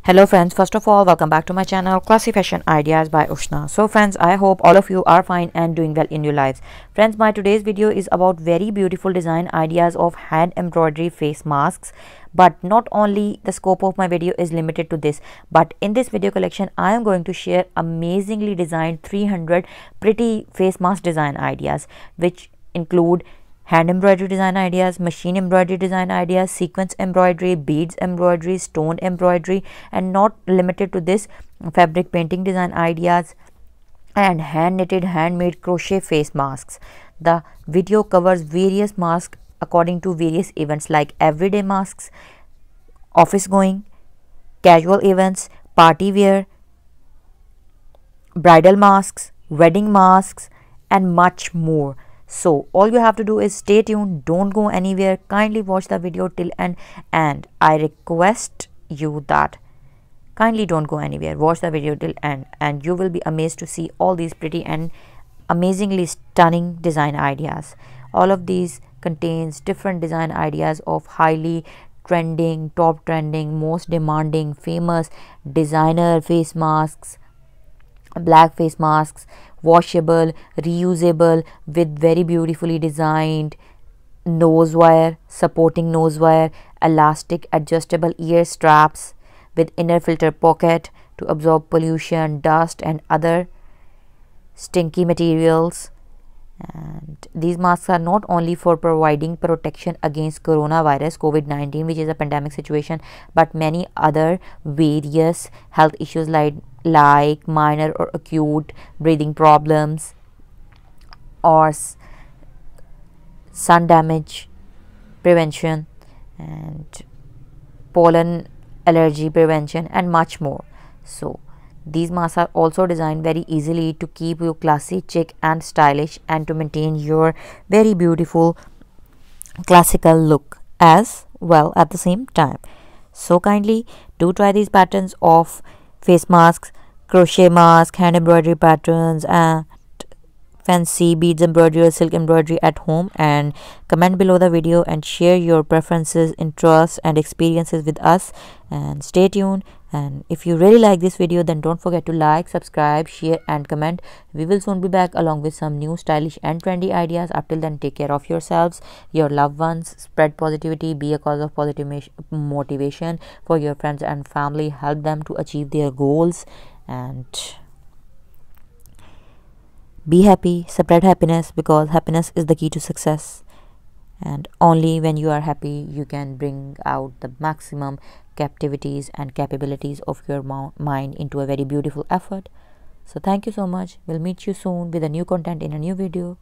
Hello friends, first of all, welcome back to my channel Classy Fashion Ideas by Ushna. So friends, I hope all of you are fine and doing well in your lives. Friends, my today's video is about very beautiful design ideas of hand embroidery face masks. But not only the scope of my video is limited to this, but in this video collection I am going to share amazingly designed 300 pretty face mask design ideas, which include hand embroidery design ideas, machine embroidery design ideas, sequence embroidery, beads embroidery, stone embroidery, and not limited to this, fabric painting design ideas and hand knitted handmade crochet face masks. The video covers various masks according to various events like everyday masks, office going, casual events, party wear, bridal masks, wedding masks, and much more. So all you have to do is stay tuned, don't go anywhere, kindly watch the video till end, and I request you that kindly don't go anywhere, watch the video till end, and you will be amazed to see all these pretty and amazingly stunning design ideas. All of these contains different design ideas of highly trending, top trending, most demanding, famous designer face masks, black face masks, washable, reusable, with very beautifully designed nose wire, supporting nose wire, elastic adjustable ear straps with inner filter pocket to absorb pollution, dust and other stinky materials. And these masks are not only for providing protection against coronavirus COVID-19, which is a pandemic situation, but many other various health issues like minor or acute breathing problems or sun damage prevention and pollen allergy prevention and much more. So these masks are also designed very easily to keep you classy, chic and stylish, and to maintain your very beautiful classical look as well at the same time. So kindly do try these patterns of face masks, crochet mask, hand embroidery patterns and fancy beads embroidery or silk embroidery at home, and comment below the video and share your preferences, interests and experiences with us, and stay tuned. And if you really like this video, then don't forget to like, subscribe, share and comment. We will soon be back along with some new stylish and trendy ideas. Up till then, take care of yourselves, your loved ones, spread positivity, be a cause of positive motivation for your friends and family, help them to achieve their goals, and be happy, spread happiness, because happiness is the key to success. And only when you are happy you can bring out the maximum captivities and capabilities of your mind into a very beautiful effort. So thank you so much. We'll meet you soon with a new content in a new video.